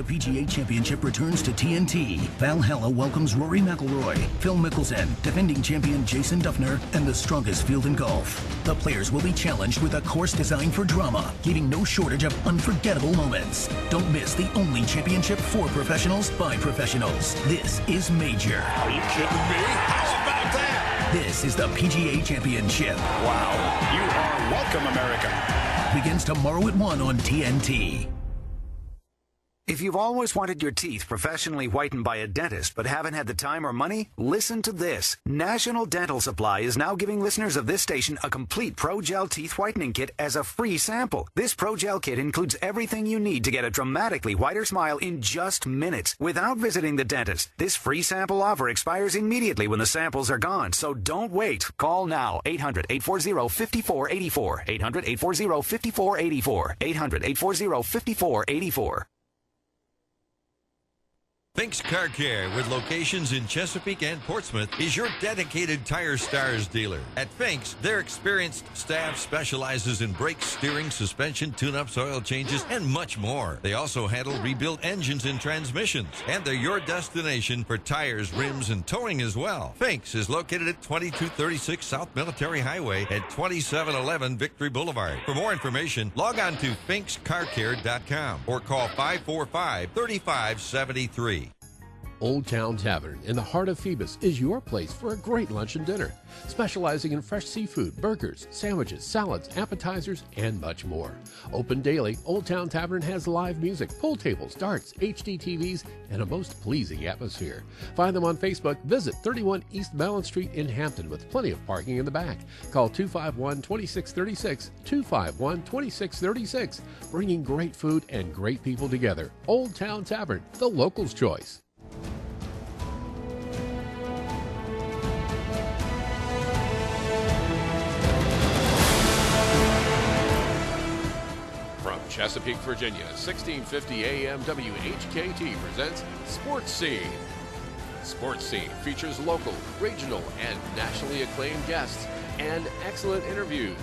The PGA Championship returns to TNT. Valhalla welcomes Rory McIlroy, Phil Mickelson, defending champion Jason Duffner, and the strongest field in golf. The players will be challenged with a course designed for drama, leaving no shortage of unforgettable moments. Don't miss the only championship for professionals by professionals. This is major. Are you kidding me? How about that? This is the PGA Championship. Wow. You are welcome, America. Begins tomorrow at 1 on TNT. If you've always wanted your teeth professionally whitened by a dentist but haven't had the time or money, listen to this. National Dental Supply is now giving listeners of this station a complete Pro-Gel teeth whitening kit as a free sample. This Pro-Gel kit includes everything you need to get a dramatically whiter smile in just minutes without visiting the dentist. This free sample offer expires immediately when the samples are gone, so don't wait. Call now. 800-840-5484. 800-840-5484. 800-840-5484. Fink's Car Care, with locations in Chesapeake and Portsmouth, is your dedicated Tire Stars dealer. At Fink's, their experienced staff specializes in brakes, steering, suspension, tune-ups, oil changes, and much more. They also handle rebuilt engines and transmissions, and they're your destination for tires, rims, and towing as well. Fink's is located at 2236 South Military Highway at 2711 Victory Boulevard. For more information, log on to finkscarcare.com or call 545-3573. Old Town Tavern in the heart of Phoebus is your place for a great lunch and dinner, specializing in fresh seafood, burgers, sandwiches, salads, appetizers, and much more. Open daily, Old Town Tavern has live music, pool tables, darts, HD TVs, and a most pleasing atmosphere. Find them on Facebook. Visit 31 East Mellon Street in Hampton with plenty of parking in the back. Call 251-2636, 251-2636, bringing great food and great people together. Old Town Tavern, the locals' choice. Chesapeake, Virginia, 1650 AM WHKT presents Sports Scene. Sports Scene features local, regional, and nationally acclaimed guests and excellent interviews.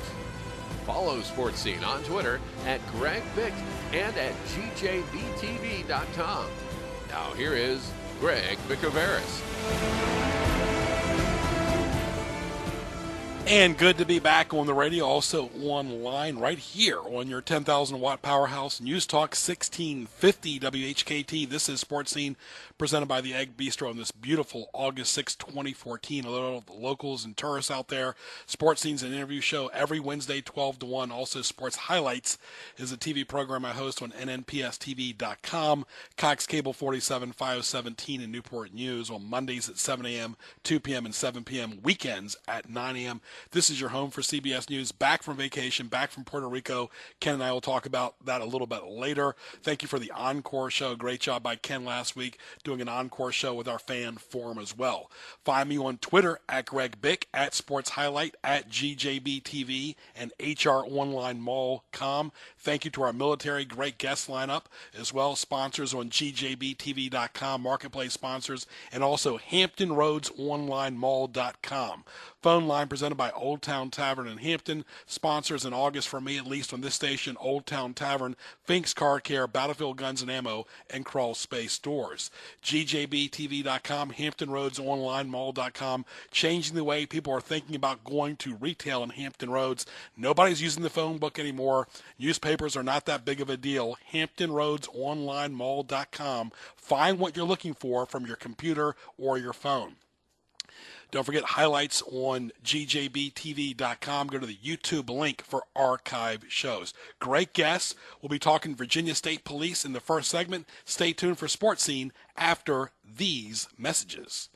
Follow Sports Scene on Twitter at Greg Bick and at GJBTV.com. Now here is Greg Bickaveris. And good to be back on the radio, also online right here on your 10,000 watt powerhouse, News Talk 1650 WHKT. This is Sports Scene presented by the Egg Bistro on this beautiful August 6, 2014. A little of the locals and tourists out there. Sports Scene's an interview show every Wednesday, 12 to 1. Also, Sports Highlights is a TV program I host on nnpstv.com. Cox Cable 47, 517 in Newport News on Mondays at 7 a.m., 2 p.m., and 7 p.m. Weekends at 9 a.m. This is your home for CBS News. Back from vacation, back from Puerto Rico. Ken and I will talk about that a little bit later. Thank you for the Encore show. Great job by Ken last week doing an Encore show with our fan forum as well. Find me on Twitter at Greg Bick, at Sports Highlight, at GJBTV, and HROnlineMall.com. Thank you to our military. Great guest lineup as well. Sponsors on GJBTV.com, marketplace sponsors, and also HamptonRoadsOnlineMall.com. Phone line presented by Old Town Tavern in Hampton. Sponsors in August for me, at least on this station, Old Town Tavern, Fink's Car Care, Battlefield Guns and Ammo, and Crawl Space Stores. GJBTV.com, HamptonRoadsOnlineMall.com, changing the way people are thinking about going to retail in Hampton Roads. Nobody's using the phone book anymore. Newspapers are not that big of a deal. HamptonRoadsOnlineMall.com. Find what you're looking for from your computer or your phone. Don't forget highlights on GJBTV.com. Go to the YouTube link for archive shows. Great guests. We'll be talking Virginia State Police in the first segment. Stay tuned for Sports Scene after these messages.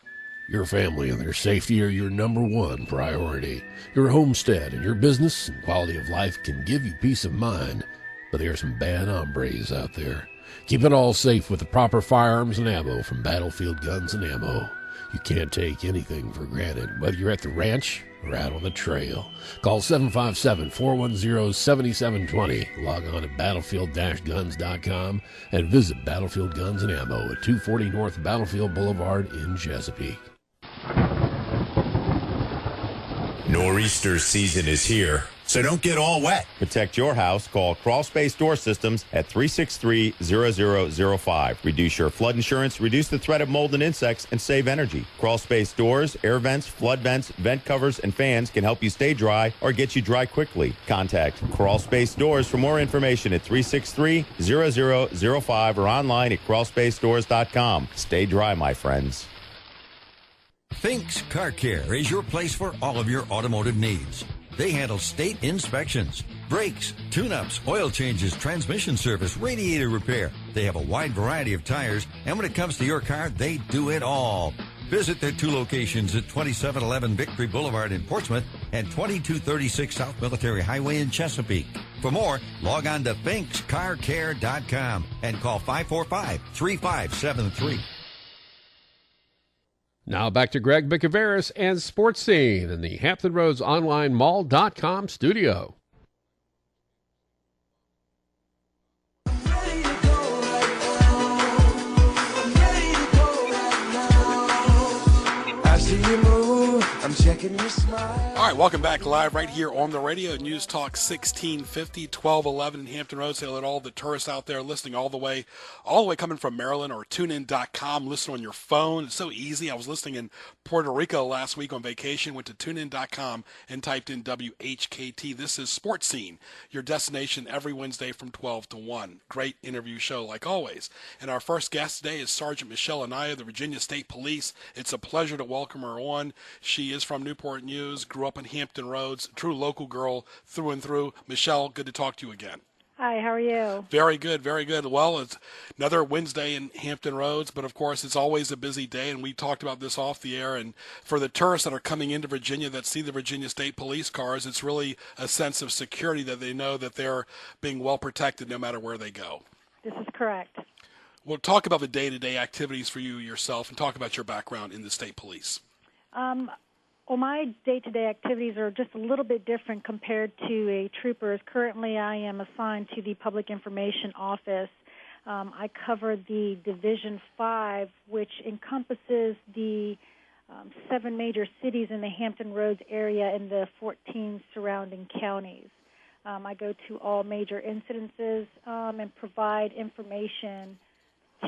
Your family and their safety are your number one priority. Your homestead and your business and quality of life can give you peace of mind, but there are some bad hombres out there. Keep it all safe with the proper firearms and ammo from Battlefield Guns and Ammo. You can't take anything for granted, whether you're at the ranch or out on the trail. Call 757-410-7720. Log on to battlefield-guns.com and visit Battlefield Guns and Ammo at 240 North Battlefield Boulevard in Chesapeake. Nor'easter season is here, so don't get all wet. Protect your house. Call Crawl Space Door Systems at 363-0005. Reduce your flood insurance, reduce the threat of mold and insects, and save energy. Crawl Space Doors, air vents, flood vents, vent covers, and fans can help you stay dry or get you dry quickly. Contact Crawl Space Doors for more information at 363-0005 or online at crawlspacedores.com. Stay dry, my friends. Finks Car Care is your place for all of your automotive needs. They handle state inspections, brakes, tune-ups, oil changes, transmission service, radiator repair. They have a wide variety of tires, and when it comes to your car, they do it all. Visit their 2 locations at 2711 Victory Boulevard in Portsmouth and 2236 South Military Highway in Chesapeake. For more, log on to finkscarcare.com and call 545-3573. Now back to Greg Bicaveras and Sports Scene in the Hampton Roads Online Mall.com studio. I see you move, I'm checking your smile. All right, welcome back live right here on the radio, News Talk 1650, 1211 in Hampton Roads. They let all the tourists out there listening all the way coming from Maryland, or tunein.com. Listen on your phone. It's so easy. I was listening in Puerto Rico last week on vacation, went to tunein.com and typed in WHKT. This is Sports Scene, your destination every Wednesday from 12 to 1. Great interview show like always. And our first guest today is Sergeant Michelle Anaya, the Virginia State Police. It's a pleasure to welcome her on. She is from Newport News, grew up in Hampton Roads, true local girl through and through. Michelle, good to talk to you again. Hi, how are you? Very good, very good. Well, it's another Wednesday in Hampton Roads, but of course it's always a busy day, and we talked about this off the air. And for the tourists that are coming into Virginia that see the Virginia State Police cars, it's really a sense of security that they know that they're being well protected no matter where they go. This is correct. We'll talk about the day-to-day activities for you yourself and talk about your background in the state police. Well, my day-to-day activities are just a little bit different compared to a trooper's. Currently, I am assigned to the Public Information Office. I cover the Division 5, which encompasses the 7 major cities in the Hampton Roads area and the 14 surrounding counties. I go to all major incidences and provide information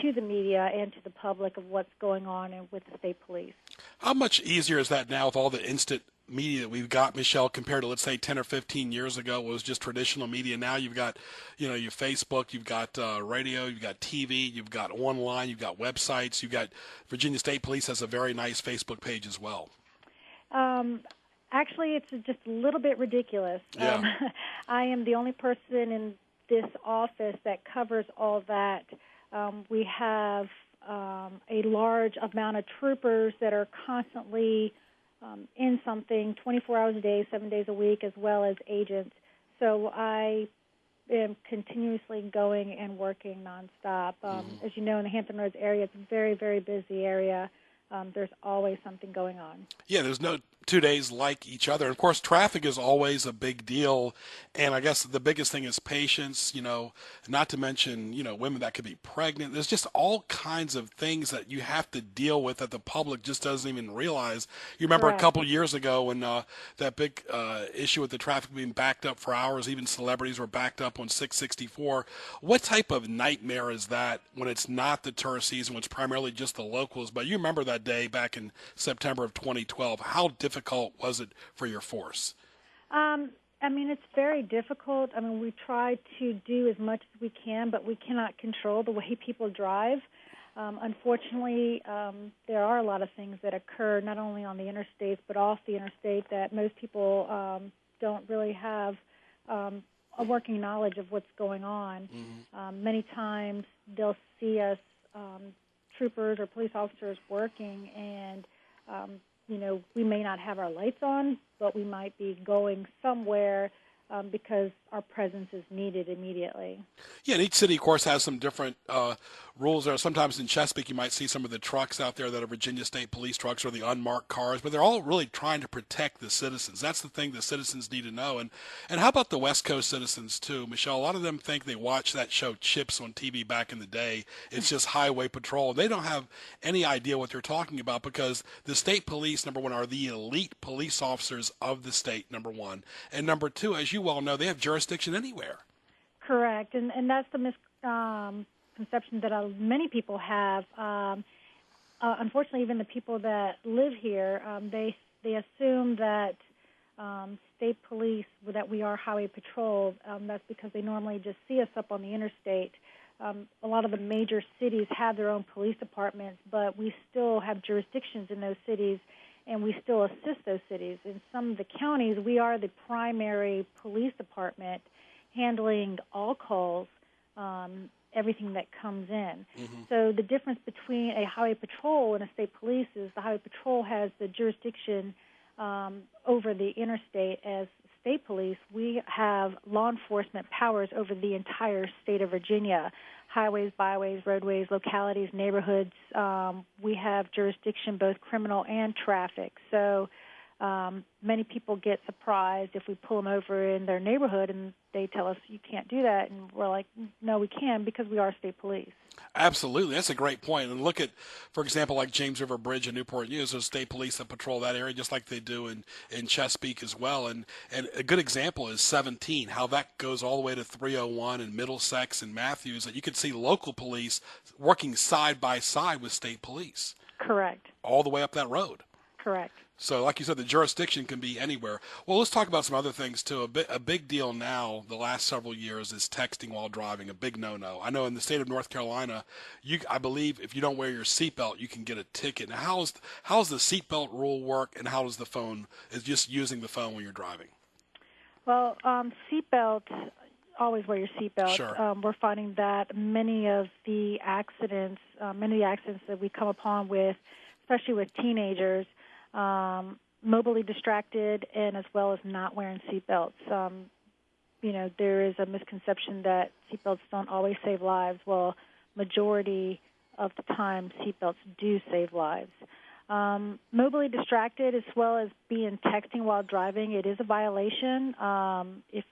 to the media and to the public of what's going on with the state police. How much easier is that now with all the instant media that we've got, Michelle, compared to, let's say, 10 or 15 years ago? It was just traditional media. Now you've got, your Facebook, you've got radio, you've got TV, you've got online, you've got websites, you've got Virginia State Police has a very nice Facebook page as well. Actually, it's just a little bit ridiculous. Yeah. I am the only person in this office that covers all that. We have a large amount of troopers that are constantly in something 24 hours a day, 7 days a week, as well as agents. So I am continuously going and working nonstop. As you know, in the Hampton Roads area, it's a very, very busy area. There's always something going on. Yeah, there's no 2 days like each other. And of course, traffic is always a big deal. And I guess the biggest thing is patience, not to mention, women that could be pregnant. There's just all kinds of things that you have to deal with that the public just doesn't even realize. You remember Correct. A couple years ago when that big issue with the traffic being backed up for hours, even celebrities were backed up on 664. What type of nightmare is that when it's not the tourist season, when it's primarily just the locals? But you remember that day back in September of 2012. How difficult was it for your force? It's very difficult. We try to do as much as we can, but we cannot control the way people drive. Unfortunately, there are a lot of things that occur not only on the interstates but off the interstate that most people don't really have a working knowledge of what's going on. Mm-hmm. Many times they'll see us, troopers or police officers, working, and we may not have our lights on, but we might be going somewhere because our presence is needed immediately. Yeah, and each city, of course, has some different rules there. Sometimes in Chesapeake, you might see some of the trucks out there that are Virginia State Police trucks or the unmarked cars, but they're all really trying to protect the citizens. That's the thing the citizens need to know. And how about the West Coast citizens, too? Michelle, a lot of them think they watched that show Chips on TV back in the day. It's just highway patrol. They don't have any idea what they're talking about because the state police, number one, are the elite police officers of the state, number one. And number two, as you well know, they have jurisdiction anywhere. Correct, and that's the misconception that many people have. Unfortunately, even the people that live here, they assume that state police, that we are highway patrol. That's because they normally just see us up on the interstate. A lot of the major cities have their own police departments, but we still have jurisdictions in those cities, and we still assist those cities. In some of the counties, we are the primary police department handling all calls, everything that comes in. Mm-hmm. So the difference between a highway patrol and a state police is the highway patrol has the jurisdiction over the interstate. As state police, we have law enforcement powers over the entire state of Virginia, highways, byways, roadways, localities, neighborhoods. We have jurisdiction, both criminal and traffic. So many people get surprised if we pull them over in their neighborhood and they tell us you can't do that, and we're like, no, we can, because we are state police. Absolutely. That's a great point. And look at, for example, like James River Bridge and Newport News, there's state police that patrol that area just like they do in Chesapeake as well. And a good example is 17, how that goes all the way to 301 and Middlesex and Matthews, that you could see local police working side by side with state police. Correct. All the way up that road. Correct. So like you said, the jurisdiction can be anywhere. Well, let's talk about some other things, too. A big deal now the last several years is texting while driving, a big no-no. I know in the state of North Carolina, I believe if you don't wear your seatbelt, you can get a ticket. Now, how's the seatbelt rule work, and how does the phone, is just using the phone when you're driving? Well, seatbelt, always wear your seatbelt. Sure. We're finding that many of the accidents that we come upon with, especially with teenagers, mobilely distracted, and as well as not wearing seatbelts. There is a misconception that seatbelts don't always save lives. Well, majority of the time, seatbelts do save lives. Mobilely distracted, as well as texting while driving, it is a violation. If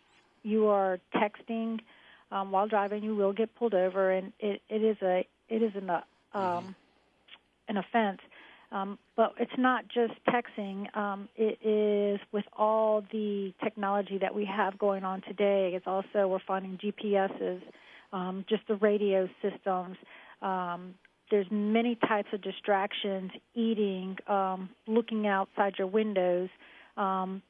you are texting while driving, you will get pulled over, and it is an offense. But it's not just texting. It is with all the technology that we have going on today. It's also, we're finding GPSs, just the radio systems. There's many types of distractions, eating, looking outside your windows, and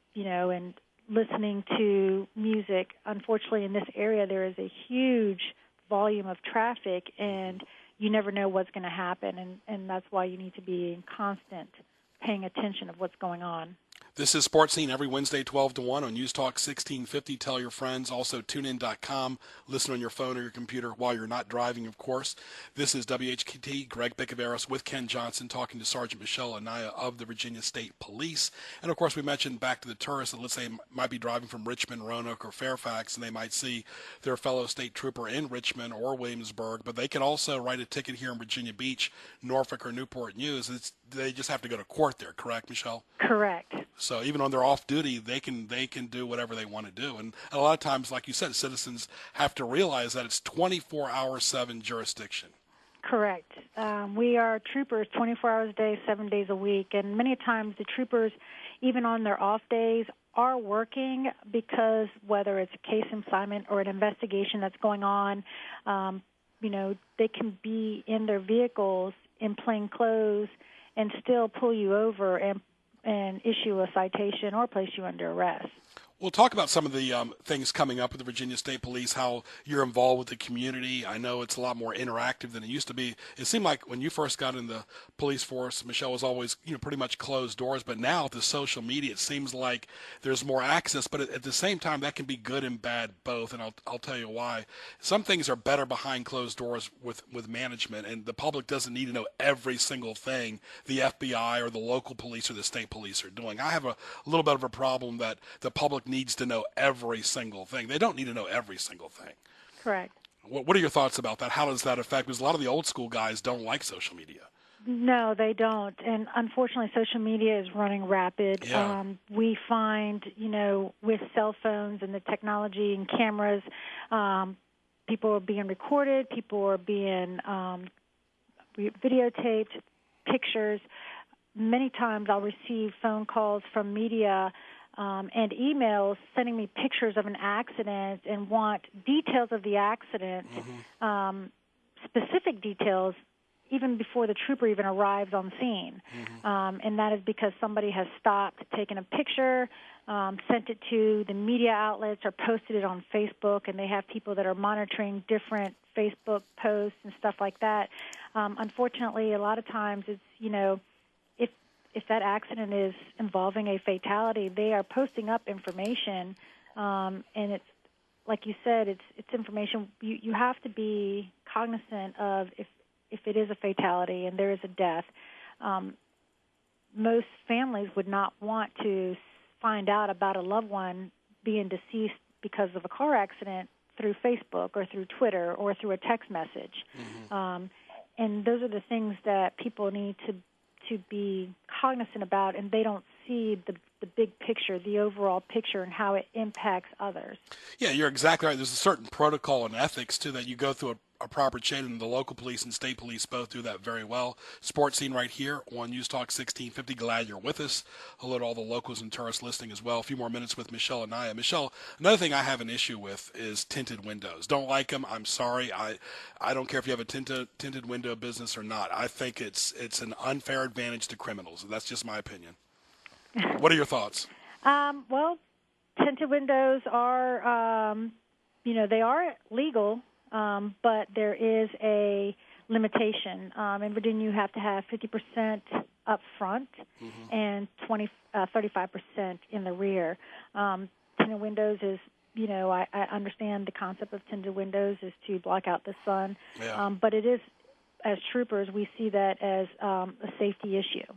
listening to music. Unfortunately, in this area, there is a huge volume of traffic, and you never know what's going to happen, and that's why you need to be in constant paying attention of what's going on. This is Sports Scene every Wednesday, 12 to 1 on News Talk 1650. Tell your friends. Also, tunein.com. Listen on your phone or your computer while you're not driving, of course. This is WHKT, Greg Bicaveros with Ken Johnson, talking to Sergeant Michelle Anaya of the Virginia State Police. And, of course, we mentioned back to the tourists that, let's say, might be driving from Richmond, Roanoke, or Fairfax, and they might see their fellow state trooper in Richmond or Williamsburg, but they can also write a ticket here in Virginia Beach, Norfolk, or Newport News. They just have to go to court there, correct, Michelle? Correct. So even on their off duty, they can do whatever they want to do. And a lot of times, like you said, citizens have to realize that it's 24/7 jurisdiction. Correct. We are troopers 24 hours a day, 7 days a week. And many times the troopers, even on their off days, are working because whether it's a case assignment or an investigation that's going on, they can be in their vehicles in plain clothes and still pull you over and issue a citation or place you under arrest. We'll talk about some of the things coming up with the Virginia State Police, how you're involved with the community. I know it's a lot more interactive than it used to be. It seemed like when you first got in the police force, Michelle, was always pretty much closed doors. But now with the social media, it seems like there's more access. But at the same time, that can be good and bad both, and I'll tell you why. Some things are better behind closed doors with management, and the public doesn't need to know every single thing the FBI or the local police or the state police are doing. I have a little bit of a problem that the public needs to know every single thing. They don't need to know every single thing. Correct. What are your thoughts about that? How does that affect? Because a lot of the old school guys don't like social media. No, they don't. And unfortunately, social media is running rapid. Yeah. We find, with cell phones and the technology and cameras, people are being recorded, people are being videotaped, pictures. Many times I'll receive phone calls from media and emails sending me pictures of an accident and want details of the accident, specific details, even before the trooper even arrives on scene. And that is because somebody has stopped, taken a picture, sent it to the media outlets, or posted it on Facebook, and they have people that are monitoring different Facebook posts and stuff like that. Unfortunately, a lot of times it's, if that accident is involving a fatality, they are posting up information, and it's, like you said, it's information. You have to be cognizant of if it is a fatality and there is a death. Most families would not want to find out about a loved one being deceased because of a car accident through Facebook or through Twitter or through a text message. And those are the things that people need to be cognizant about, and they don't see the big picture, the overall picture, and how it impacts others. Yeah, you're exactly right. There's a certain protocol and ethics, too, that you go through a proper chain, and the local police and state police both do that very well. Sports Scene right here on News Talk 1650. Glad you're with us. Hello to all the locals and tourists listening as well. A few more minutes with Michelle Anaya. Michelle, another thing I have an issue with is tinted windows. Don't like them. I'm sorry. I don't care if you have a tinted window business or not. I think it's an unfair advantage to criminals. That's just my opinion. What are your thoughts? Well, tinted windows are, they are legal. But there is a limitation. In Virginia, you have to have 50% up front and 35% in the rear. Tinted windows is, I understand the concept of tinted windows is to block out the sun. Yeah. But it is, as troopers, we see that as a safety issue.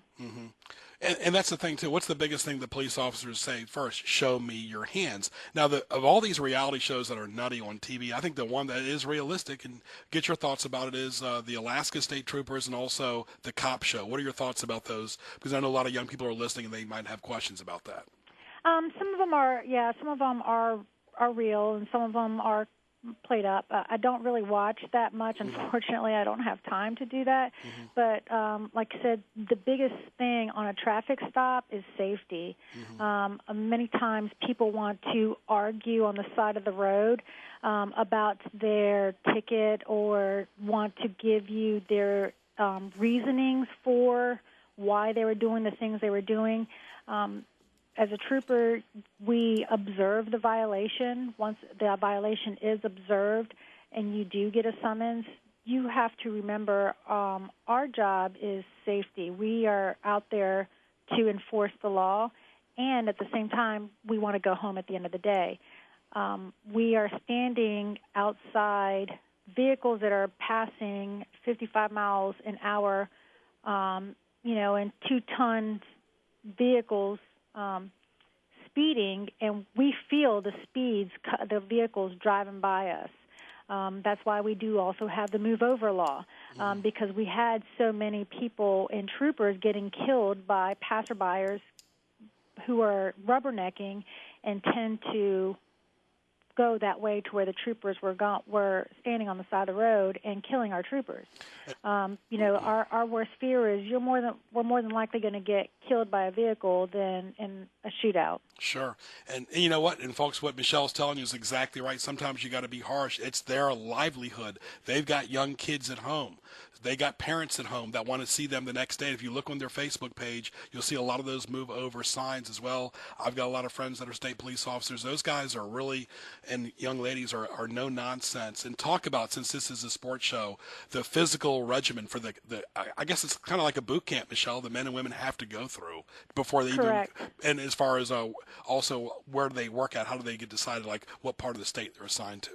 And that's the thing, too. What's the biggest thing the police officers say? First, show me your hands. Now, of all these reality shows that are nutty on TV, I think the one that is realistic, and get your thoughts about it, is the Alaska State Troopers and also the Cop Show. What are your thoughts about those? Because I know a lot of young people are listening, and they might have questions about that. Some of them are real, and some of them are played up. I don't really watch that much. Unfortunately, I don't have time to do that. But like I said, the biggest thing on a traffic stop is safety. Many times people want to argue on the side of the road about their ticket or want to give you their reasonings for why they were doing the things they were doing. As a trooper, we observe the violation. Once the violation is observed and you do get a summons, you have to remember our job is safety. We are out there to enforce the law, and at the same time, we want to go home at the end of the day. We are standing outside vehicles that are passing 55 miles an hour, and 2-ton vehicles speeding, and we feel the speeds, the vehicles driving by us. That's why we do also have the move over law, because we had so many people and troopers getting killed by passerbyers who are rubbernecking and tend to go that way to where the troopers were standing on the side of the road and killing our troopers. Our worst fear is we're more than likely going to get killed by a vehicle than in a shootout. Sure. And you know what? And folks, what Michelle's telling you is exactly right. Sometimes you got to be harsh. It's their livelihood. They've got young kids at home. They got parents at home that want to see them the next day. If you look on their Facebook page, you'll see a lot of those move over signs as well. I've got a lot of friends that are state police officers. Those guys are really, and young ladies are no nonsense. And talk about, since this is a sports show, the physical regimen for I guess it's kind of like a boot camp, Michelle, the men and women have to go through before they Correct. And as far as also where do they work at, how do they get decided, like what part of the state they're assigned to?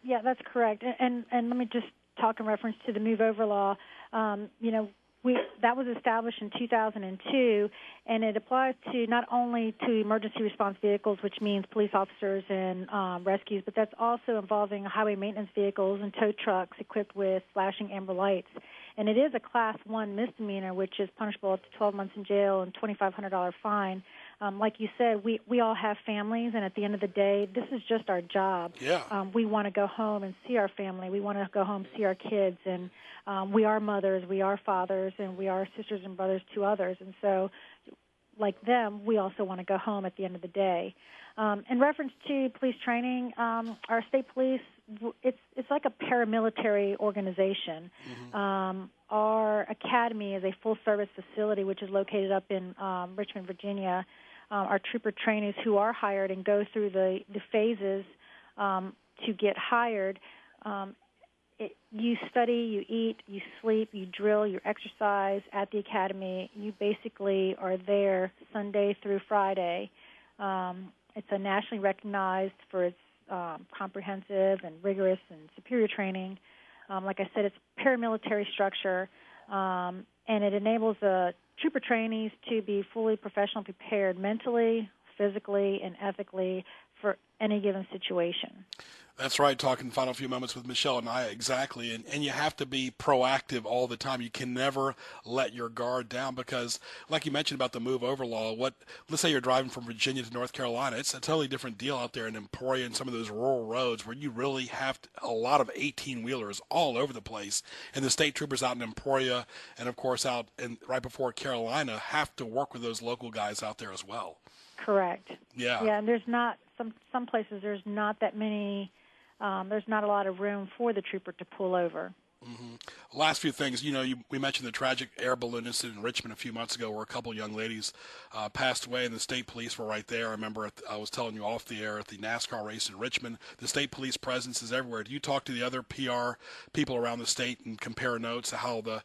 Yeah, that's correct. And let me just talk in reference to the move over law. That was established in 2002, and it applies to not only to emergency response vehicles, which means police officers and rescues, but that's also involving highway maintenance vehicles and tow trucks equipped with flashing amber lights. And it is a Class 1 misdemeanor, which is punishable up to 12 months in jail and $2,500 fine. Like you said, we all have families, and at the end of the day, this is just our job. Yeah. We want to go home and see our family. We want to go home and see our kids, and we are mothers, we are fathers, and we are sisters and brothers to others. And so like them, we also want to go home at the end of the day. In reference to police training, our state police, it's like a paramilitary organization. Our academy is a full-service facility which is located up in Richmond, Virginia. Our trooper trainees who are hired and go through the phases to get hired, you study, you eat, you sleep, you drill, you exercise at the academy. You basically are there Sunday through Friday. It's a nationally recognized for its comprehensive and rigorous and superior training. Like I said, it's paramilitary structure, and it enables the trooper trainees to be fully professional, prepared mentally, physically, and ethically for any given situation. That's right, talking final few moments with Michelle and I, exactly. And you have to be proactive all the time. You can never let your guard down because, like you mentioned about the move over law, let's say you're driving from Virginia to North Carolina. It's a totally different deal out there in Emporia and some of those rural roads where you really have a lot of 18-wheelers all over the place. And the state troopers out in Emporia and, of course, out right before Carolina have to work with those local guys out there as well. Correct. Yeah. Yeah, and there's not, some places there's not that many, there's not a lot of room for the trooper to pull over. Last few things, we mentioned the tragic air balloon incident in Richmond a few months ago where a couple young ladies passed away and the state police were right there. I remember I was telling you off the air at the NASCAR race in Richmond, the state police presence is everywhere. Do you talk to the other PR people around the state and compare notes to how the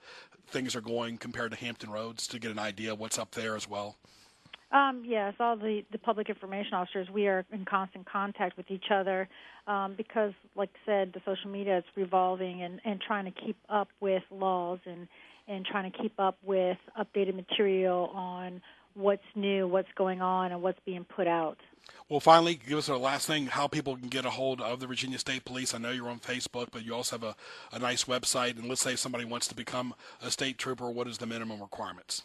things are going compared to Hampton Roads to get an idea of what's up there as well? Yes, all the public information officers, we are in constant contact with each other because, like I said, the social media is revolving and trying to keep up with laws and trying to keep up with updated material on what's new, what's going on, and what's being put out. Well, finally, give us our last thing, how people can get a hold of the Virginia State Police. I know you're on Facebook, but you also have a nice website. And let's say somebody wants to become a state trooper. What is the minimum requirements?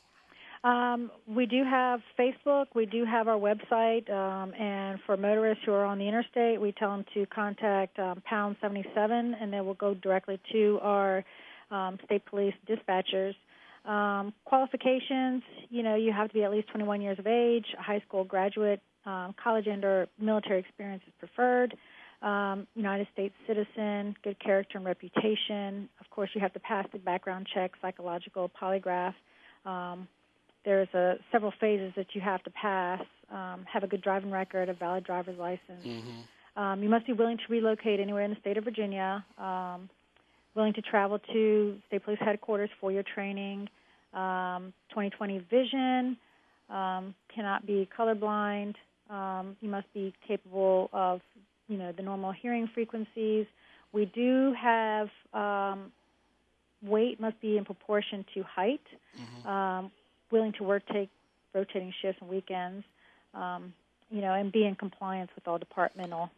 We do have Facebook. We do have our website. And for motorists who are on the interstate, we tell them to contact pound 77, and then we'll go directly to our state police dispatchers. Qualifications, you have to be at least 21 years of age, a high school graduate, college and or military experience is preferred, United States citizen, good character and reputation. Of course, you have to pass the background check, psychological, polygraph. There's several phases that you have to pass, have a good driving record, a valid driver's license. You must be willing to relocate anywhere in the state of Virginia, willing to travel to state police headquarters for your training, 20/20 vision, cannot be colorblind. You must be capable of, the normal hearing frequencies. We do have weight must be in proportion to height. Willing to work, take rotating shifts and weekends, and be in compliance with all departmental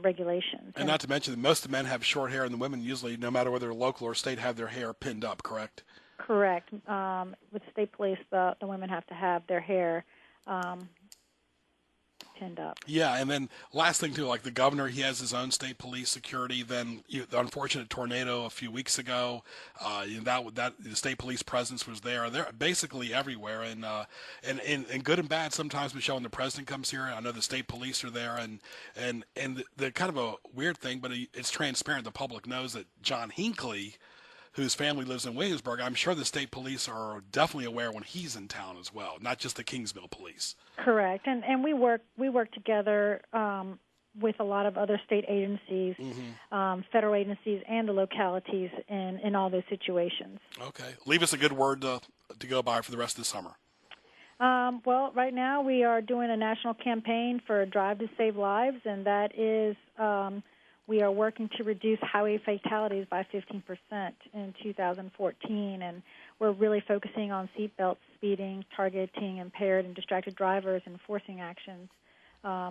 regulations. And not to mention that most of the men have short hair, and the women usually, no matter whether they're local or state, have their hair pinned up, correct? Correct. With state police, the women have to have their hair pinned up. Yeah, and then last thing, too, like the governor, he has his own state police security. Then the unfortunate tornado a few weeks ago, that the state police presence was there. They're basically everywhere, and good and bad sometimes, Michelle, when the president comes here, I know the state police are there, and the kind of a weird thing, but it's transparent. The public knows that John Hinckley, whose family lives in Williamsburg, I'm sure the state police are definitely aware when he's in town as well, not just the Kingsville police. Correct, and we work together with a lot of other state agencies, federal agencies, and the localities in all those situations. Okay, leave us a good word to go by for the rest of the summer. Well, right now we are doing a national campaign for Drive to Save Lives, and that is we are working to reduce highway fatalities by 15% in 2014, and we're really focusing on seatbelts, speeding, targeting impaired and distracted drivers, and enforcing actions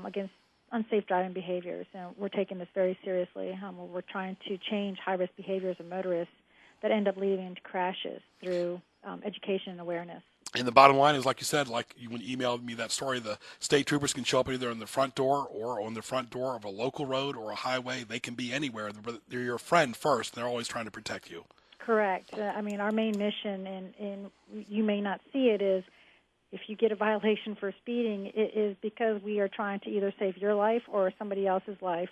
against unsafe driving behaviors. And we're taking this very seriously. We're trying to change high-risk behaviors of motorists that end up leading to crashes through education and awareness. And the bottom line is, like you said, when you emailed me that story, the state troopers can show up either on the front door or on the front door of a local road or a highway. They can be anywhere. They're your friend first, and they're always trying to protect you. Correct. Our main mission, and you may not see it, is if you get a violation for speeding, it is because we are trying to either save your life or somebody else's life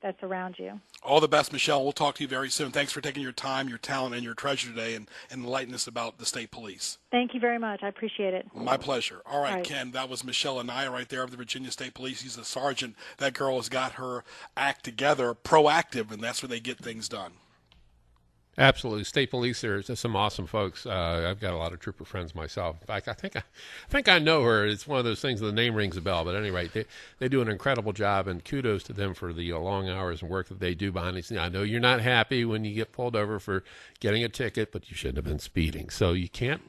that's around you. All the best, Michelle. We'll talk to you very soon. Thanks for taking your time, your talent, and your treasure today and enlightening us about the state police. Thank you very much. I appreciate it. My pleasure. All right, Ken, that was Michelle Anaya right there of the Virginia State Police. He's a sergeant. That girl has got her act together, proactive, and that's where they get things done. Absolutely. State police, there's some awesome folks. I've got a lot of trooper friends myself. In fact, I think I know her. It's one of those things, the name rings a bell. But at any rate, they do an incredible job, and kudos to them for the long hours and work that they do behind the scenes. I know you're not happy when you get pulled over for getting a ticket, but you shouldn't have been speeding. So you can't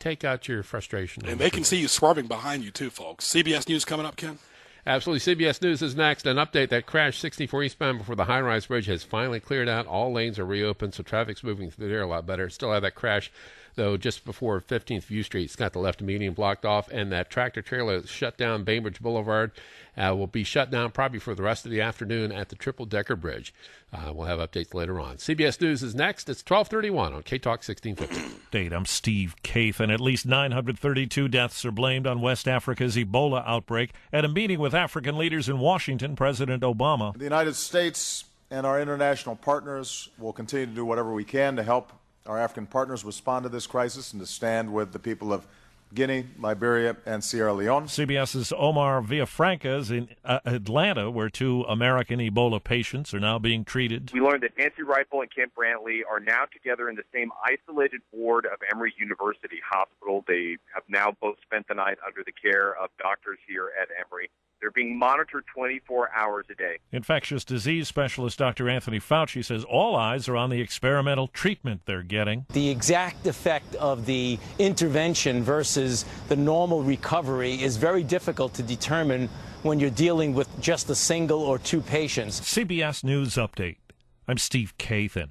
take out your frustration. And they can see you swerving behind you, too, folks. CBS News coming up, Ken? Absolutely. CBS News is next. An update that crash 64 eastbound before the high-rise bridge has finally cleared out. All lanes are reopened, so traffic's moving through there a lot better. Still have that crash, though, just before 15th View Street. It's got the left median blocked off, and that tractor-trailer shut down Bainbridge Boulevard will be shut down probably for the rest of the afternoon at the triple-decker bridge. We'll have updates later on. CBS News is next. It's 12:31 on K-Talk 1650. I'm Steve Kathan. At least 932 deaths are blamed on West Africa's Ebola outbreak. At a meeting with African leaders in Washington, President Obama. The United States and our international partners will continue to do whatever we can to help our African partners respond to this crisis and to stand with the people of Guinea, Liberia, and Sierra Leone. CBS's Omar Villafranca is in Atlanta, where 2 American Ebola patients are now being treated. We learned that Nancy Rifle and Kent Brantley are now together in the same isolated ward of Emory University Hospital. They have now both spent the night under the care of doctors here at Emory. They're being monitored 24 hours a day. Infectious disease specialist Dr. Anthony Fauci says all eyes are on the experimental treatment they're getting. The exact effect of the intervention versus the normal recovery is very difficult to determine when you're dealing with just a single or 2 patients. CBS News Update. I'm Steve Kathan.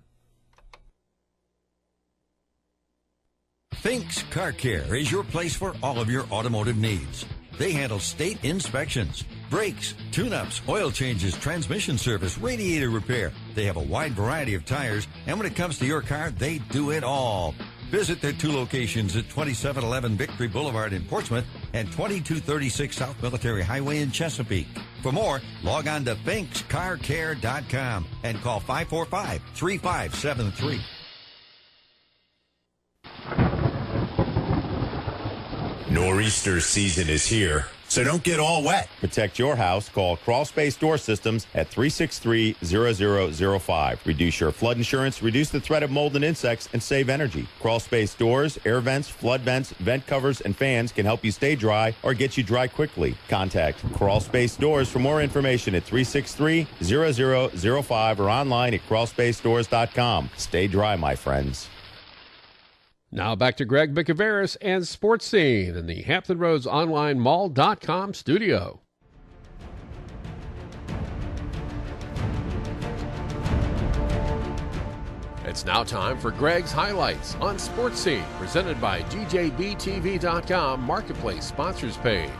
Finks Car Care is your place for all of your automotive needs. They handle state inspections, brakes, tune-ups, oil changes, transmission service, radiator repair. They have a wide variety of tires, and when it comes to your car, they do it all. Visit their 2 locations at 2711 Victory Boulevard in Portsmouth and 2236 South Military Highway in Chesapeake. For more, log on to finkscarcare.com and call 545-3573. Nor'easter season is here, so don't get all wet. Protect your house. Call Crawl Space Door Systems at 363-0005. Reduce your flood insurance, reduce the threat of mold and insects, and save energy. Crawl Space Doors, air vents, flood vents, vent covers, and fans can help you stay dry or get you dry quickly. Contact Crawl Space Doors for more information at 363-0005 or online at crawlspacedores.com. Stay dry, my friends. Now back to Greg Bicaveras and Sports Scene in the Hampton Roads Online Mall.com studio. It's now time for Greg's Highlights on Sports Scene, presented by DJBTV.com Marketplace Sponsors Page.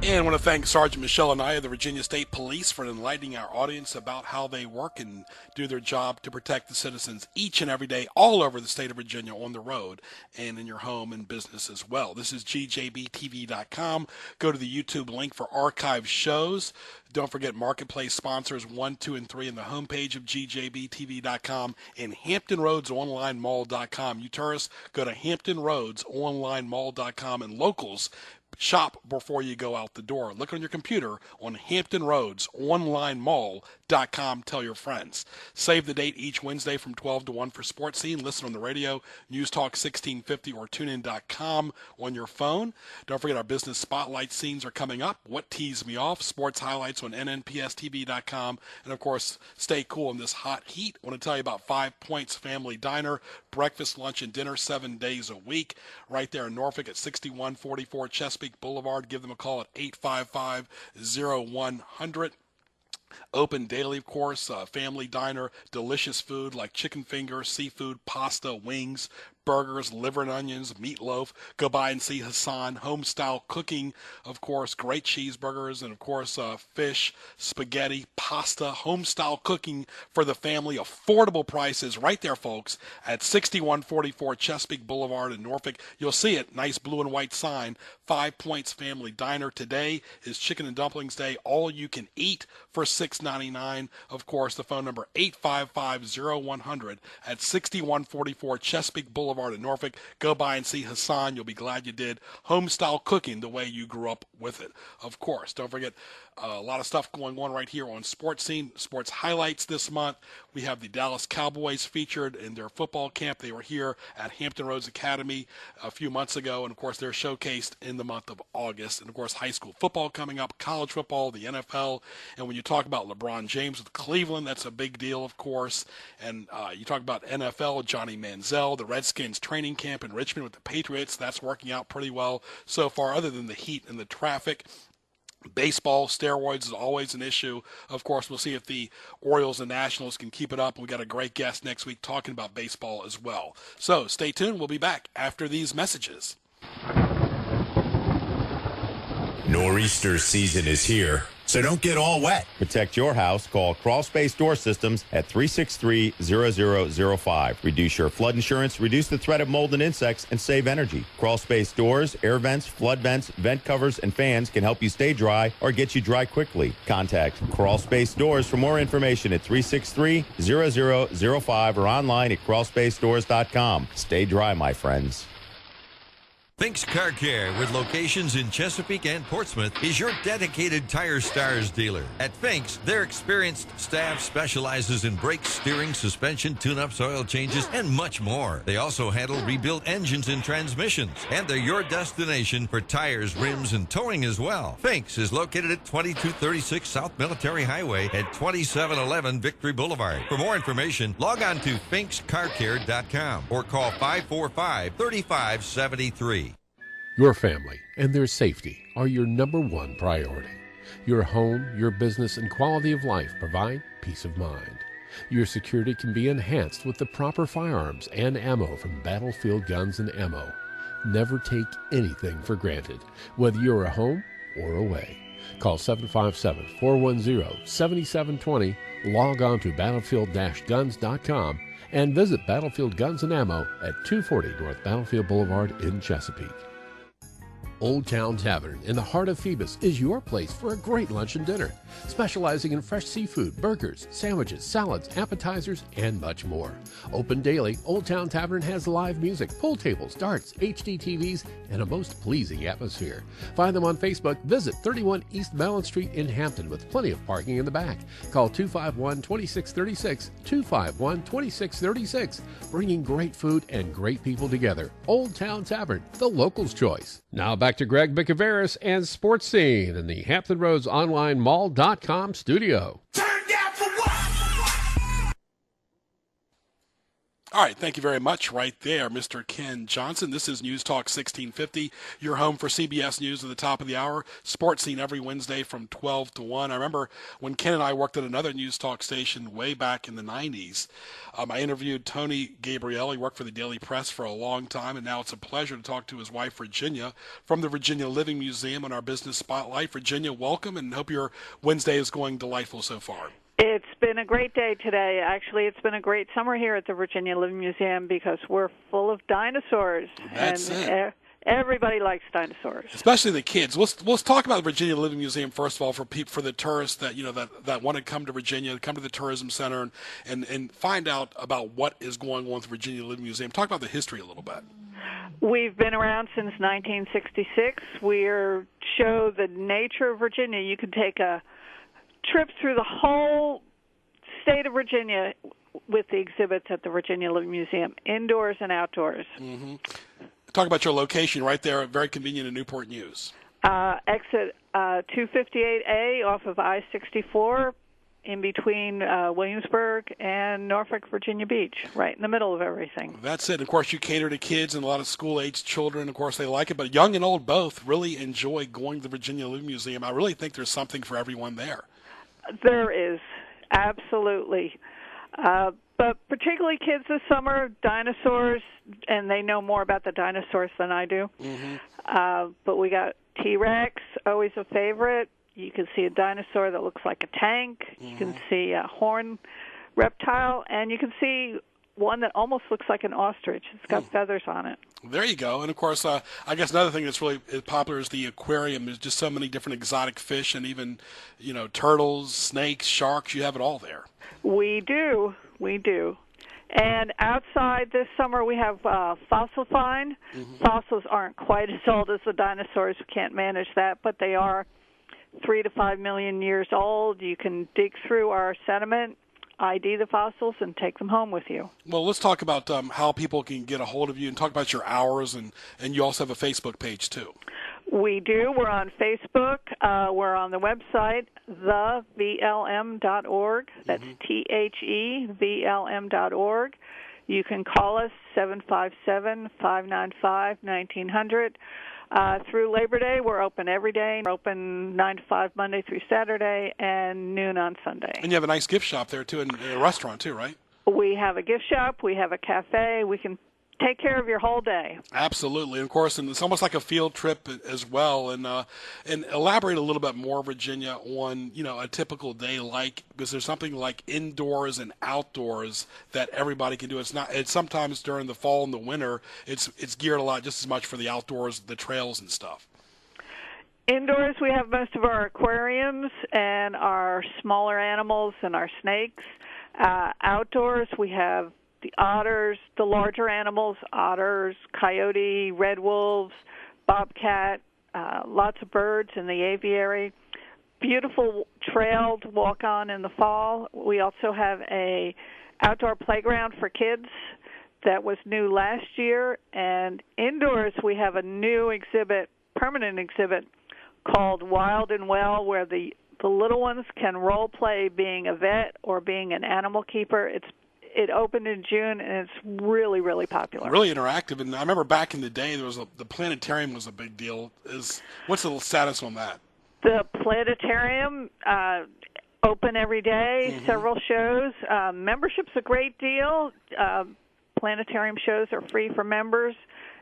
And I want to thank Sergeant Michelle Anaya of the Virginia State Police for enlightening our audience about how they work and do their job to protect the citizens each and every day all over the state of Virginia on the road and in your home and business as well. This is GJBTV.com. Go to the YouTube link for archived shows. Don't forget Marketplace sponsors 1, 2, and 3 on the homepage of GJBTV.com and HamptonRoadsOnlineMall.com. You tourists, go to HamptonRoadsOnlineMall.com, and locals, shop before you go out the door. Look on your computer on HamptonRoadsOnlineMall.com. Tell your friends. Save the date each Wednesday from 12 to 1 for Sports Scene. Listen on the radio, News Talk 1650 or TuneIn.com on your phone. Don't forget our business spotlight scenes are coming up. What Teased Me Off, sports highlights on NNPSTV.com. And, of course, stay cool in this hot heat. I want to tell you about 5 Points Family Diner. Breakfast, lunch, and dinner 7 days a week. Right there in Norfolk at 6144 Chesapeake Boulevard. Give them a call at 855-0100. Open daily, of course. Family diner, delicious food like chicken fingers, seafood, pasta, wings, burgers, liver and onions, meatloaf. Go by and see Hassan. Home-style cooking, of course, great cheeseburgers, and, of course, fish, spaghetti, pasta, home-style cooking for the family. Affordable prices right there, folks, at 6144 Chesapeake Boulevard in Norfolk. You'll see it, nice blue and white sign, 5 Points Family Diner. Today is Chicken and Dumplings Day, all you can eat for $6.99. Of course, the phone number 855-0100 at 6144 Chesapeake Boulevard in Norfolk. Go by and see Hassan. You'll be glad you did. Home-style cooking the way you grew up with it. Of course, don't forget a lot of stuff going on right here on Sports Scene. Sports highlights this month. We have the Dallas Cowboys featured in their football camp. They were here at Hampton Roads Academy a few months ago, and, of course, they're showcased in the month of August. And, of course, high school football coming up, college football, the NFL. And when you talk about LeBron James with Cleveland, that's a big deal, of course. And you talk about NFL, Johnny Manziel, the Redskins training camp in Richmond with the Patriots. That's working out pretty well so far, other than the heat and the traffic. Baseball, steroids is always an issue. Of course, we'll see if the Orioles and Nationals can keep it up. We got a great guest next week talking about baseball as well. So stay tuned. We'll be back after these messages. Nor'easter season is here, so don't get all wet. Protect your house. Call Crawl Space Door Systems at 363-0005. Reduce your flood insurance, reduce the threat of mold and insects, and save energy. Crawl Space Doors, air vents, flood vents, vent covers, and fans can help you stay dry or get you dry quickly. Contact Crawl Space Doors for more information at 363-0005 or online at crawlspacedores.com. Stay dry, my friends. Fink's Car Care, with locations in Chesapeake and Portsmouth, is your dedicated Tire Stars dealer. At Fink's, their experienced staff specializes in brakes, steering, suspension, tune-ups, oil changes, and much more. They also handle rebuilt engines and transmissions, and they're your destination for tires, rims, and towing as well. Fink's is located at 2236 South Military Highway at 2711 Victory Boulevard. For more information, log on to finkscarcare.com or call 545-3573. Your family and their safety are your number one priority. Your home, your business, and quality of life provide peace of mind. Your security can be enhanced with the proper firearms and ammo from Battlefield Guns and Ammo. Never take anything for granted, whether you're at home or away. Call 757-410-7720, log on to battlefield-guns.com, and visit Battlefield Guns and Ammo at 240 North Battlefield Boulevard in Chesapeake. Old Town Tavern in the heart of Phoebus is your place for a great lunch and dinner, specializing in fresh seafood, burgers, sandwiches, salads, appetizers, and much more. Open daily, Old Town Tavern has live music, pool tables, darts, HD TVs, and a most pleasing atmosphere. Find them on Facebook. Visit 31 East Mellon Street in Hampton with plenty of parking in the back. Call 251-2636, 251-2636, bringing great food and great people together. Old Town Tavern, the locals' choice. Now back to Greg Bicaveras and Sports Scene in the Hampton Roads Online Mall.com studio. All right, thank you very much right there, Mr. Ken Johnson. This is News Talk 1650, your home for CBS News at the top of the hour. Sports Scene every Wednesday from 12 to 1. I remember when Ken and I worked at another News Talk station way back in the 90s. I interviewed Tony Gabriel. He worked for the Daily Press for a long time, and now it's a pleasure to talk to his wife, Virginia, from the Virginia Living Museum on our Business Spotlight. Virginia, welcome, and hope your Wednesday is going delightful so far. It's been a great day today. Actually, it's been a great summer here at the Virginia Living Museum because we're full of dinosaurs. That's it. Everybody likes dinosaurs, especially the kids. Let's talk about the Virginia Living Museum first of all for the tourists that that want to come to Virginia, come to the tourism center, and find out about what is going on with the Virginia Living Museum. Talk about the history a little bit. We've been around since 1966. We show the nature of Virginia. You can take a trip through the whole state of Virginia with the exhibits at the Virginia Living Museum, indoors and outdoors. Mm-hmm. Talk about your location right there, very convenient in Newport News. Exit 258A off of I-64 in between Williamsburg and Norfolk, Virginia Beach, right in the middle of everything. That's it. Of course, you cater to kids and a lot of school-aged children. Of course, they like it, but young and old both really enjoy going to the Virginia Living Museum. I really think there's something for everyone there. There is, absolutely. But particularly kids this summer, dinosaurs, and they know more about the dinosaurs than I do. But we got T-Rex, always a favorite. You can see a dinosaur that looks like a tank. You can see a horn reptile, and you can see one that almost looks like an ostrich. It's got feathers on it. There you go. And, of course, I guess another thing that's really popular is the aquarium. There's just so many different exotic fish and even, turtles, snakes, sharks. You have it all there. We do. And outside this summer we have fossil find. Fossils aren't quite as old as the dinosaurs. We can't manage that, but they are 3 to 5 million years old. You can dig through our sediment, ID the fossils, and take them home with you. Well, let's talk about how people can get a hold of you and talk about your hours, and you also have a Facebook page, too. We do. We're on Facebook. We're on the website, thevlm.org. That's THEVLM.org. You can call us 757-595-1900. Through Labor Day, we're open every day. We're open 9 to 5 Monday through Saturday and noon on Sunday. And you have a nice gift shop there, too, and a restaurant, too, right? We have a gift shop. We have a cafe. We can take care of your whole day. Absolutely. And of course, and it's almost like a field trip as well. And elaborate a little bit more, Virginia, on, a typical day like, because there's something like indoors and outdoors that everybody can do. It's sometimes during the fall and the winter, it's geared a lot just as much for the outdoors, the trails and stuff. Indoors, we have most of our aquariums and our smaller animals and our snakes. Outdoors, we have the otters, the larger animals, otters, coyote, red wolves, bobcat, lots of birds in the aviary. Beautiful trail to walk on in the fall. We also have a outdoor playground for kids that was new last year. And indoors, we have a new exhibit, permanent exhibit, called Wild and Well, where the little ones can role play being a vet or being an animal keeper. It opened in June, and it's really, really popular. Really interactive. And I remember back in the day, the planetarium was a big deal. What's the status on that? The planetarium, open every day, several shows. Membership's a great deal. Planetarium shows are free for members,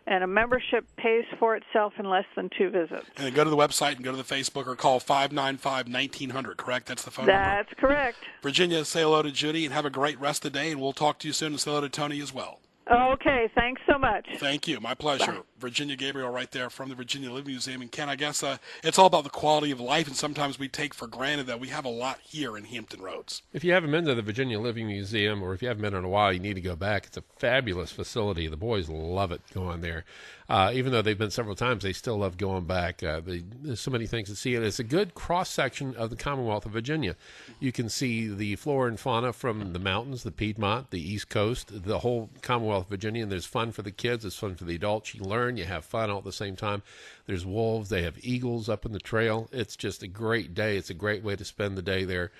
and a membership pays for itself in less than 2 visits. And then go to the website and go to the Facebook or call 595-1900, correct? That's the phone number? That's correct. Virginia, say hello to Judy and have a great rest of the day, and we'll talk to you soon, and say hello to Tony as well. Okay, thanks so much. Thank you. My pleasure. Bye. Virginia Gabriel right there from the Virginia Living Museum. And Ken, I guess it's all about the quality of life, and sometimes we take for granted that we have a lot here in Hampton Roads. If you haven't been to the Virginia Living Museum, or if you haven't been in a while, you need to go back. It's a fabulous facility. The boys love it going there. Even though they've been several times, they still love going back. There's so many things to see. It's a good cross-section of the Commonwealth of Virginia. You can see the flora and fauna from the mountains, the Piedmont, the East Coast, the whole Commonwealth of Virginia, and there's fun for the kids. It's fun for the adults. You learn, you have fun all at the same time. There's wolves. They have eagles up in the trail. It's just a great day. It's a great way to spend the day there.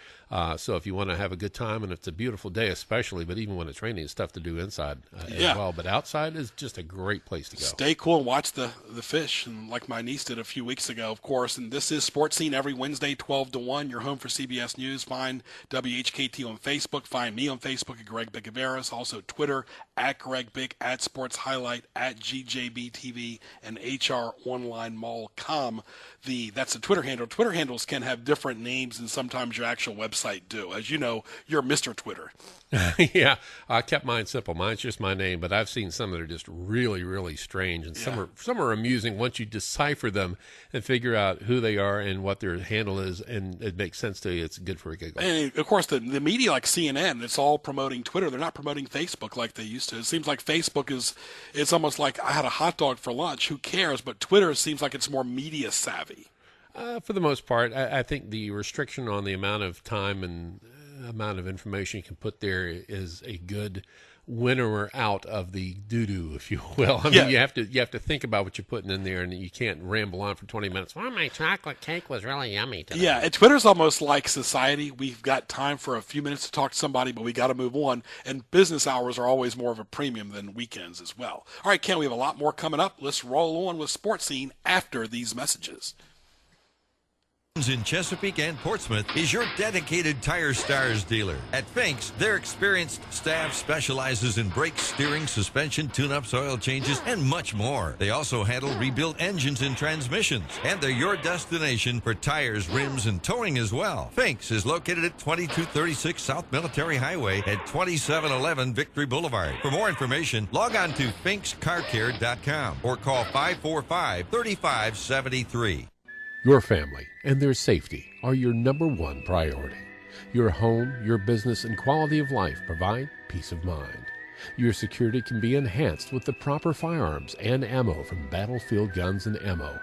So if you want to have a good time, and it's a beautiful day especially, but even when it's raining, it's tough to do inside as well. But outside is just a great place to go. Stay cool and watch the fish, and like my niece did a few weeks ago, of course. And this is Sports Scene every Wednesday, 12 to 1. You're home for CBS News. Find WHKT on Facebook. Find me on Facebook at Greg Bicaveras. Also Twitter at Greg Bick, at Sports Highlight, at GJBTV, and HROnlineMall.com. That's the Twitter handle. Twitter handles can have different names than sometimes your actual website do. As you know, you're Mr. Twitter. Yeah, I kept mine simple. Mine's just my name, but I've seen some that are just really, really strange, and some are amusing once you decipher them and figure out who they are and what their handle is, and it makes sense to you. It's good for a giggle. And of course, the media like CNN, it's all promoting Twitter. They're not promoting Facebook like they used to. It seems like Facebook it's almost like I had a hot dog for lunch. Who cares? But Twitter seems like it's more media savvy. For the most part, I think the restriction on the amount of time and amount of information you can put there is a good winnower out of the doo-doo, if you will. I mean, you have to think about what you're putting in there, and you can't ramble on for 20 minutes. Well, my chocolate cake was really yummy today. Yeah, and Twitter's almost like society. We've got time for a few minutes to talk to somebody, but we got to move on. And business hours are always more of a premium than weekends as well. All right, Ken, we have a lot more coming up. Let's roll on with Sports Scene after these messages. in Chesapeake and Portsmouth is your dedicated Tire Stars dealer. At Finks, their experienced staff specializes in brakes, steering, suspension, tune-ups, oil changes, and much more. They also handle rebuilt engines and transmissions, and they're your destination for tires, rims, and towing as well. Finks is located at 2236 South Military Highway at 2711 Victory Boulevard. For more information, log on to finkscarcare.com or call 545-3573. Your family and their safety are your number one priority. Your home, your business, and quality of life provide peace of mind. Your security can be enhanced with the proper firearms and ammo from Battlefield Guns and Ammo.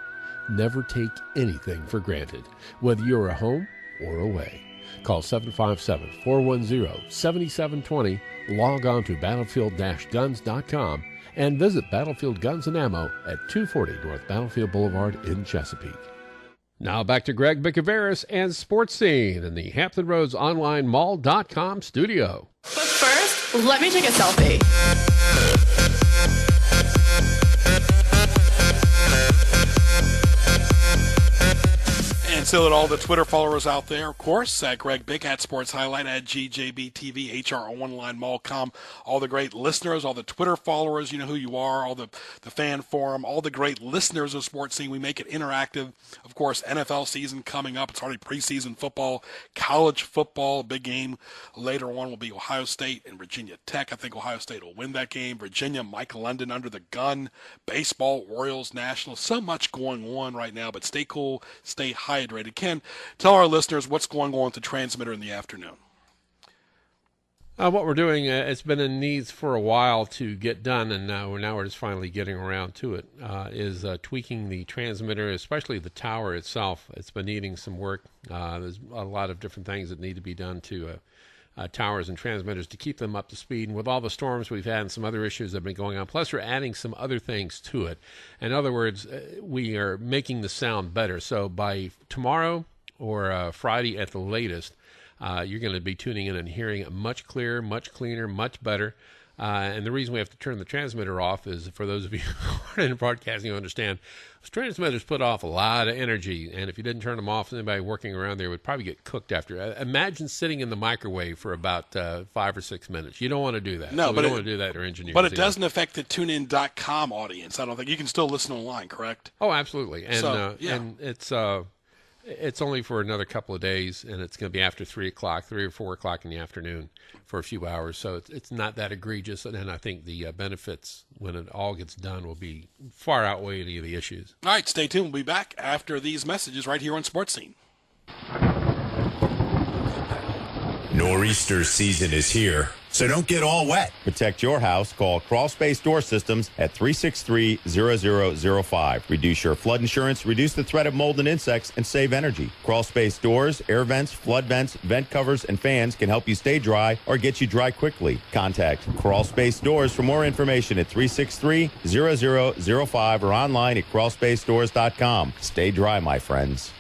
Never take anything for granted, whether you're at home or away. Call 757-410-7720, log on to battlefield-guns.com, and visit Battlefield Guns and Ammo at 240 North Battlefield Boulevard in Chesapeake. Now back to Greg Bicaveras and Sports Scene in the Hampton Roads Online Mall.com studio. But first, let me take a selfie. And so that all the Twitter followers out there, of course, at Greg Bick, at Sports Highlight, at GJBTV, HR Online Mall.com, all the great listeners, all the Twitter followers, you know who you are, all the fan forum, all the great listeners of Sports Scene. We make it interactive. Of course, NFL season coming up. It's already preseason football, college football. A big game later on will be Ohio State and Virginia Tech. I think Ohio State will win that game. Virginia, Mike London under the gun. Baseball, Orioles, Nationals. So much going on right now, but stay cool, stay hydrated. Ken, tell our listeners what's going on with the transmitter in the afternoon. What we're doing, it's been in needs for a while to get done, and now we're just finally getting around to it, is tweaking the transmitter, especially the tower itself. It's been needing some work. There's a lot of different things that need to be done to towers and transmitters to keep them up to speed. And with all the storms we've had and some other issues that have been going on, plus we're adding some other things to it. In other words, we are making the sound better. So by tomorrow or Friday at the latest, you're going to be tuning in and hearing it much clearer, much cleaner, much better. And the reason we have to turn the transmitter off is, for those of you who aren't in broadcasting, you understand, those transmitters put off a lot of energy, and if you didn't turn them off, anybody working around there would probably get cooked after. Imagine sitting in the microwave for about 5 or 6 minutes. You don't want to do that. No, so but we don't want to do that, or engineers. But it doesn't affect the TuneIn.com audience. I don't think you can still listen online, correct? Oh, absolutely. And and it's only for another couple of days, and it's going to be after 3 or 4 o'clock in the afternoon for a few hours. So it's not that egregious, and I think the benefits, when it all gets done, will be far outweigh any of the issues. All right, stay tuned. We'll be back after these messages right here on Sports Scene. Nor'easter season is here, so don't get all wet. Protect your house. Call Crawl Space Door Systems at 363-0005. Reduce your flood insurance, reduce the threat of mold and insects, and save energy. Crawl Space Doors, air vents, flood vents, vent covers, and fans can help you stay dry or get you dry quickly. Contact Crawl Space Doors for more information at 363-0005 or online at crawlspacedores.com. Stay dry, my friends.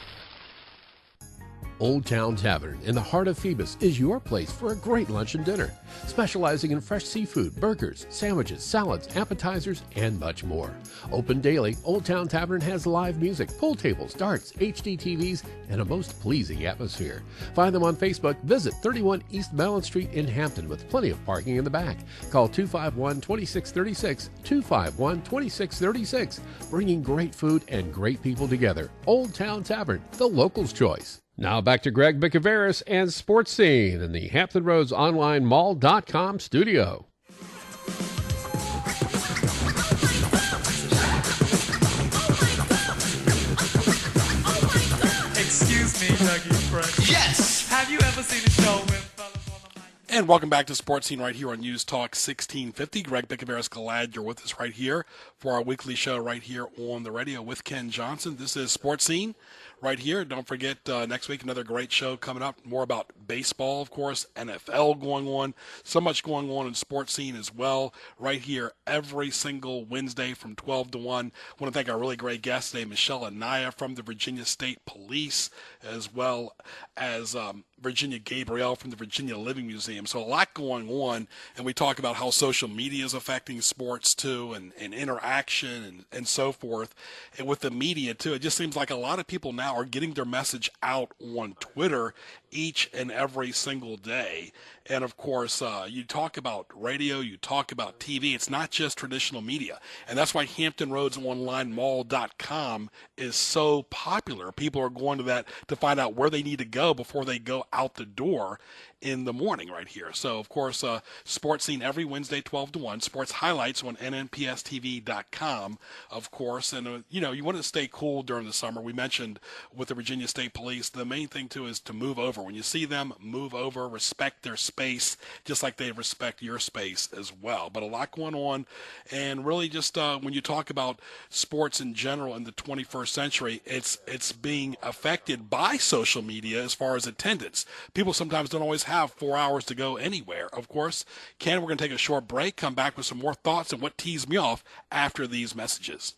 Old Town Tavern in the heart of Phoebus is your place for a great lunch and dinner, specializing in fresh seafood, burgers, sandwiches, salads, appetizers, and much more. Open daily, Old Town Tavern has live music, pool tables, darts, HD TVs, and a most pleasing atmosphere. Find them on Facebook. Visit 31 East Mellon Street in Hampton with plenty of parking in the back. Call 251-2636, 251-2636, bringing great food and great people together. Old Town Tavern, the locals' choice. Now back to Greg Bicaveras and Sports Scene in the Hampton Roads Online Mall.com studio. Excuse me, Dougie Fresh. Yes! Have you ever seen a show with fellas on the mic? And welcome back to Sports Scene right here on News Talk 1650. Greg Bicaveras, glad you're with us right here for our weekly show right here on the radio with Ken Johnson. This is Sports Scene right here. Don't forget, next week, another great show coming up. More about baseball, of course, NFL going on. So much going on in Sports Scene as well. Right here every single Wednesday from 12 to 1. I want to thank our really great guest today, Michelle Anaya from the Virginia State Police, as well as Virginia Gabrielle from the Virginia Living Museum. game. So a lot going on, and we talk about how social media is affecting sports too, and interaction and so forth. And with the media too, it just seems like a lot of people now are getting their message out on Twitter each and every single day. And of course, you talk about radio, you talk about TV. It's not just traditional media. And that's why HamptonRoadsOnlineMall.com is so popular. People are going to that to find out where they need to go before they go out the door in the morning right here. So, of course, Sports Scene every Wednesday, 12 to 1. Sports highlights on nnpstv.com, of course. And, you want to stay cool during the summer. We mentioned with the Virginia State Police, the main thing, too, is to move over. When you see them, move over, respect their space, just like they respect your space as well. But a lot going on. And really just when you talk about sports in general in the 21st century, it's being affected by social media as far as attendance. People sometimes don't always have 4 hours to go anywhere. Of course, Ken, we're going to take a short break, come back with some more thoughts and what tees me off after these messages.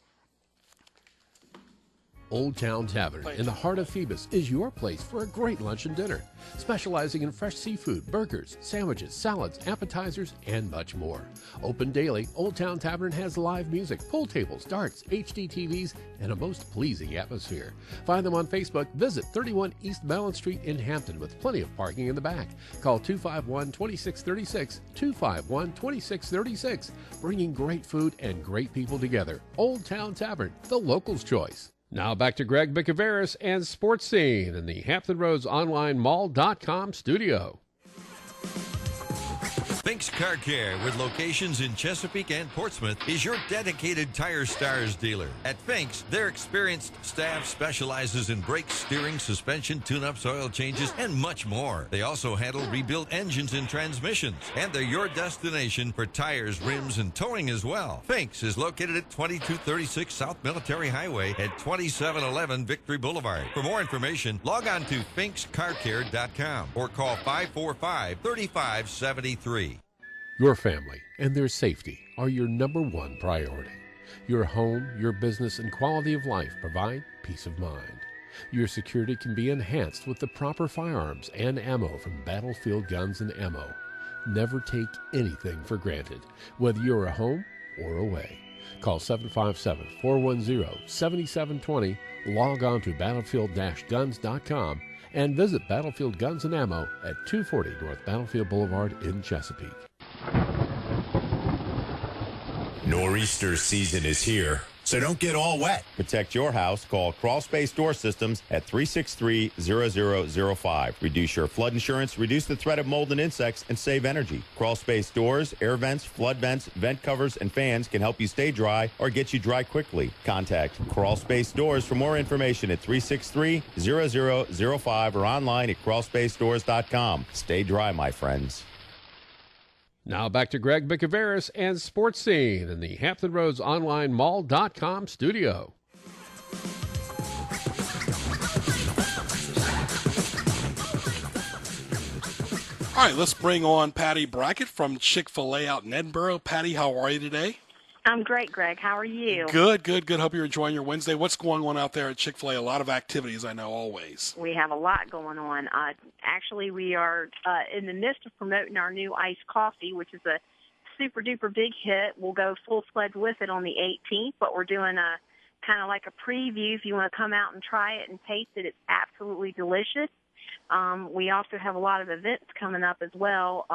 Old Town Tavern in the heart of Phoebus is your place for a great lunch and dinner, specializing in fresh seafood, burgers, sandwiches, salads, appetizers, and much more. Open daily, Old Town Tavern has live music, pool tables, darts, HD TVs, and a most pleasing atmosphere. Find them on Facebook. Visit 31 East Mellon Street in Hampton with plenty of parking in the back. Call 251-2636, 251-2636, bringing great food and great people together. Old Town Tavern, the locals' choice. Now back to Greg Bicaveras and Sports Scene in the Hampton Roads Online Mall.com studio. Fink's Car Care, with locations in Chesapeake and Portsmouth, is your dedicated Tire Stars dealer. At Fink's, their experienced staff specializes in brakes, steering, suspension, tune-ups, oil changes, and much more. They also handle rebuilt engines and transmissions, and they're your destination for tires, rims, and towing as well. Fink's is located at 2236 South Military Highway at 2711 Victory Boulevard. For more information, log on to finkscarcare.com or call 545-3573. Your family and their safety are your number one priority. Your home, your business, and quality of life provide peace of mind. Your security can be enhanced with the proper firearms and ammo from Battlefield Guns and Ammo. Never take anything for granted, whether you're at home or away. Call 757-410-7720, log on to battlefield-guns.com, and visit Battlefield Guns and Ammo at 240 North Battlefield Boulevard in Chesapeake. Nor'easter season is here, so don't get all wet. Protect your house. Call Crawl Space Door Systems at 363-0005. Reduce your flood insurance, reduce the threat of mold and insects, and save energy. Crawl Space Doors, air vents, flood vents, vent covers, and fans can help you stay dry or get you dry quickly. Contact Crawl Space Doors for more information at 363-0005 or online at crawlspacedores.com. Stay dry, my friends. Now back to Greg Bicaveras and Sports Scene in the Hampton Roads Online Mall.com studio. All right, let's bring on Patty Brackett from Chick-fil-A out in Edinboro. Patty, how are you today? I'm great, Greg. How are you? Good. Hope you're enjoying your Wednesday. What's going on out there at Chick-fil-A? A lot of activities, I know, always. We have a lot going on. Actually, we are in the midst of promoting our new iced coffee, which is a super-duper big hit. We'll go full-fledged with it on the 18th, but we're doing a kind of like a preview. If you want to come out and try it and taste it, it's absolutely delicious. We also have a lot of events coming up as well.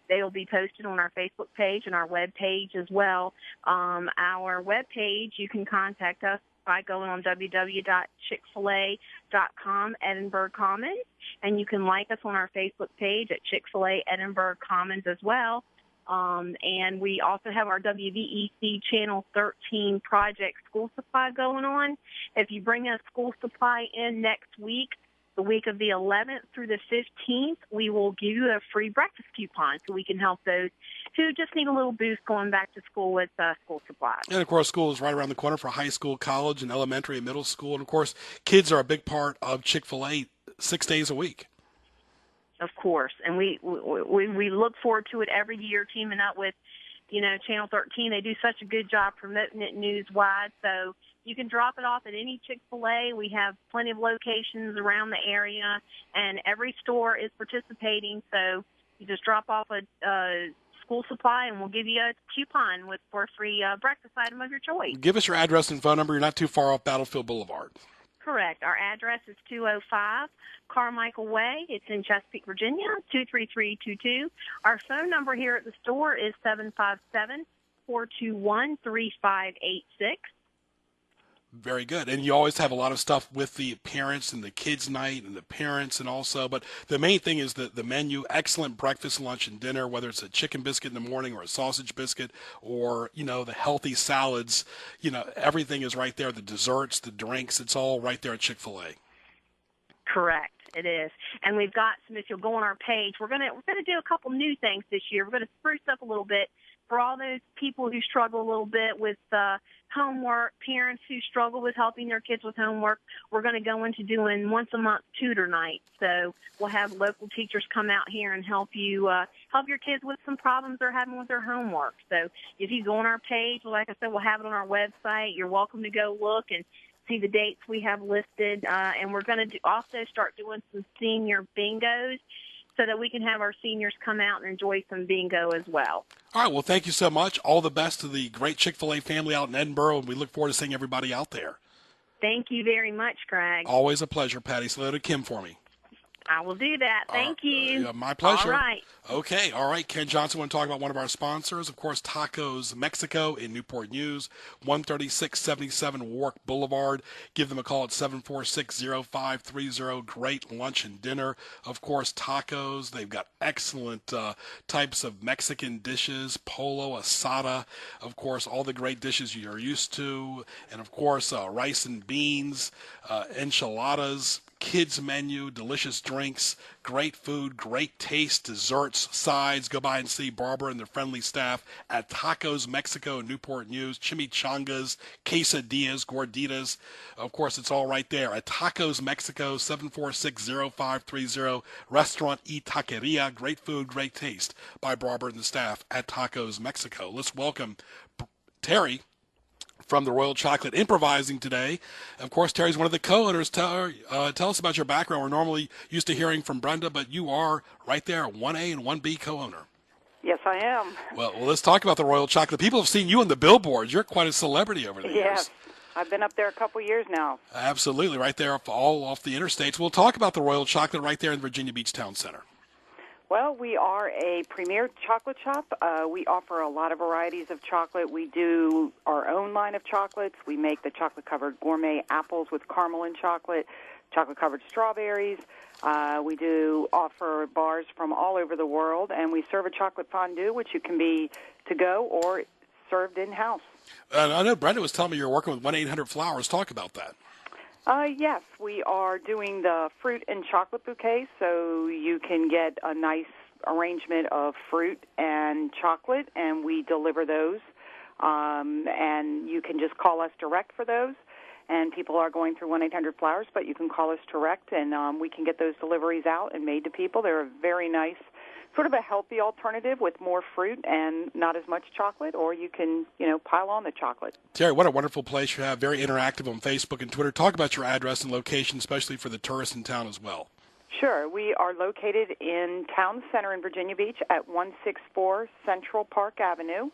They will be posted on our Facebook page and our web page as well. Our web page, you can contact us by going on www.chickfila.com, Edinburgh Commons, and you can like us on our Facebook page at Chick-fil-A Edinburgh Commons as well. And we also have our WVEC Channel 13 Project School Supply going on. If you bring us school supply in next week, the week of the 11th through the 15th, we will give you a free breakfast coupon so we can help those who just need a little boost going back to school with school supplies. And, of course, school is right around the corner for high school, college, and elementary and middle school. And, of course, kids are a big part of Chick-fil-A 6 days a week. Of course. And we look forward to it every year, teaming up with, Channel 13. They do such a good job promoting it news-wide. So you can drop it off at any Chick-fil-A. We have plenty of locations around the area, and every store is participating. So You just drop off a school supply, and we'll give you a coupon for a free breakfast item of your choice. Give us your address and phone number. You're not too far off Battlefield Boulevard. Correct. Our address is 205 Carmichael Way. It's in Chesapeake, Virginia, 23322. Our phone number here at the store is 757-421-3586. Very good. And you always have a lot of stuff with the parents and the kids' night and the parents and also. But the main thing is the menu, excellent breakfast, lunch, and dinner, whether it's a chicken biscuit in the morning or a sausage biscuit or, the healthy salads. Everything is right there. The desserts, the drinks, it's all right there at Chick-fil-A. Correct. It is. And we've got some, if you'll go on our page, we're gonna do a couple new things this year. We're going to spruce up a little bit for all those people who struggle a little bit with homework, parents who struggle with helping their kids with homework. We're going to go into doing once a month tutor night. So we'll have local teachers come out here and help you help your kids with some problems they're having with their homework. So if you go on our page, like I said, we'll have it on our website. You're welcome to go look and see the dates we have listed. And we're going to also start doing some senior bingos, so that we can have our seniors come out and enjoy some bingo as well. All right, well, thank you so much. All the best to the great Chick-fil-A family out in Edinboro, and we look forward to seeing everybody out there. Thank you very much, Craig. Always a pleasure, Patty. Say hello to Kim for me. I will do that. Thank you. My pleasure. All right. Okay. All right. Ken Johnson, want to talk about one of our sponsors, of course, Tacos Mexico in Newport News, 13677 Warwick Boulevard. Give them a call at 746-0530. Great lunch and dinner. Of course, tacos. They've got excellent types of Mexican dishes, polo, asada, of course, all the great dishes you're used to, and, of course, rice and beans, enchiladas, kids menu, delicious drinks, great food, great taste, desserts, sides. Go by and see Barbara and their friendly staff at Tacos Mexico in Newport News. Chimichangas, quesadillas, gorditas. Of course, it's all right there at Tacos Mexico, 746-0530. Restaurant y Taqueria. Great food, great taste by Barbara and the staff at Tacos Mexico. Let's welcome Terry from the Royal Chocolate, improvising today. Of course, Terry's one of the co-owners. Tell us about your background. We're normally used to hearing from Brenda, but you are right there, 1A and 1B co-owner. Yes, I am. Well, let's talk about the Royal Chocolate. People have seen you on the billboards. You're quite a celebrity over the years. Yes, I've been up there a couple years now. Absolutely, right there, all off the interstates. We'll talk about the Royal Chocolate right there in the Virginia Beach Town Center. Well, we are a premier chocolate shop. We offer a lot of varieties of chocolate. We do our own line of chocolates. We make the chocolate-covered gourmet apples with caramel and chocolate, chocolate-covered strawberries. We do offer bars from all over the world, and we serve a chocolate fondue, which you can be to-go or served in-house. I know Brenda was telling me you're working with 1-800-Flowers. Talk about that. Yes, we are doing the fruit and chocolate bouquet, so you can get a nice arrangement of fruit and chocolate, and we deliver those. And you can just call us direct for those. And people are going through 1-800-Flowers, but you can call us direct, and we can get those deliveries out and made to people. They're a very nice, sort of a healthy alternative with more fruit and not as much chocolate, or you can, pile on the chocolate. Terry, what a wonderful place you have. Very interactive on Facebook and Twitter. Talk about your address and location, especially for the tourists in town as well. Sure. We are located in Town Center in Virginia Beach at 164 Central Park Avenue.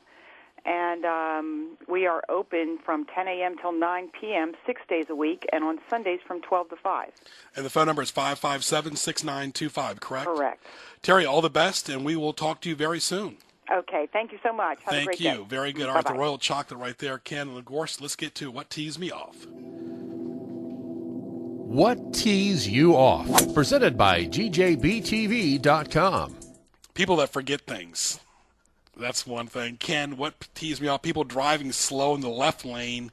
And we are open from 10 a.m. till 9 p.m. 6 days a week, and on Sundays from 12 to 5. And the phone number is 557-6925, correct? Correct. Terry, all the best, and we will talk to you very soon. Okay, thank you so much. Have a great day. Thank you. Very good. All right, the Royal Chocolate right there. Ken, and of course, let's get to What Tees Me Off. What Tees You Off? Presented by GJBTV.com. People that forget things. That's one thing. Ken, what tees me off? People driving slow in the left lane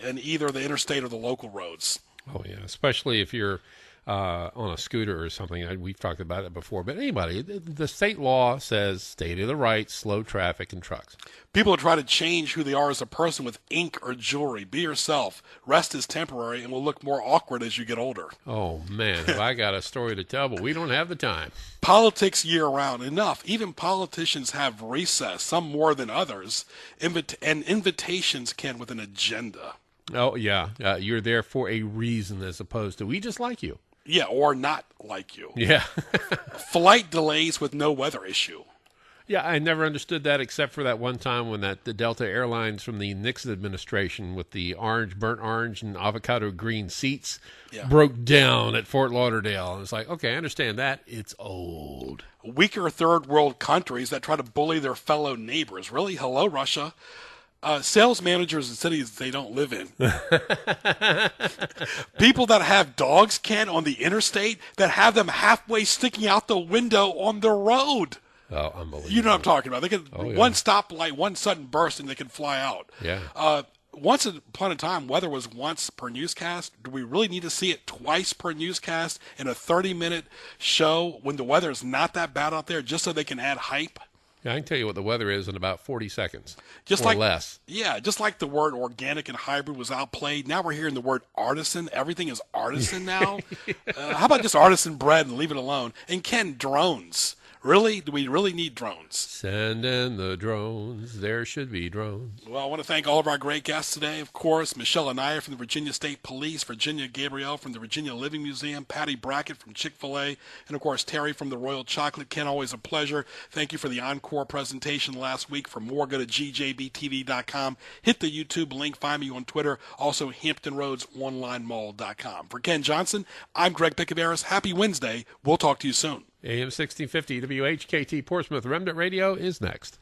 in either the interstate or the local roads. Oh, yeah, especially if you're on a scooter or something. We've talked about it before. But anybody, the state law says stay to the right, slow traffic, and trucks. People try to change who they are as a person with ink or jewelry. Be yourself. Rest is temporary and will look more awkward as you get older. Oh, man, have I got a story to tell, but we don't have the time. Politics year-round. Enough. Even politicians have recess, some more than others, and invitations can with an agenda. Oh, yeah. You're there for a reason as opposed to we just like you. Yeah, or not like you. Yeah. Flight delays with no weather issue. Yeah, I never understood that except for that one time when the Delta Airlines from the Nixon administration with the burnt orange and avocado green seats broke down at Fort Lauderdale. And it's like, okay, I understand that. It's old. Weaker third world countries that try to bully their fellow neighbors. Really? Hello, Russia. Sales managers in cities they don't live in. People that have dogs, Ken, on the interstate that have them halfway sticking out the window on the road. Oh, unbelievable. You know what I'm talking about. They can yeah. one stoplight, one sudden burst, and they can fly out. Yeah. Once upon a time, weather was once per newscast. Do we really need to see it twice per newscast in a 30-minute show when the weather is not that bad out there just so they can add hype? Yeah, I can tell you what the weather is in about 40 seconds, just or like, less. Yeah, just like the word organic and hybrid was outplayed. Now we're hearing the word artisan. Everything is artisan now. How about just artisan bread and leave it alone? And Ken, drones. Really? Do we really need drones? Send in the drones. There should be drones. Well, I want to thank all of our great guests today. Of course, Michelle Anaya from the Virginia State Police, Virginia Gabrielle from the Virginia Living Museum, Patty Brackett from Chick-fil-A, and, of course, Terry from the Royal Chocolate. Ken, always a pleasure. Thank you for the encore presentation last week. For more, go to gjbtv.com. Hit the YouTube link. Find me on Twitter. Also, HamptonRoadsOnlineMall.com. For Ken Johnson, I'm Greg Picaveras. Happy Wednesday. We'll talk to you soon. AM 1650 WHKT Portsmouth Remnant Radio is next.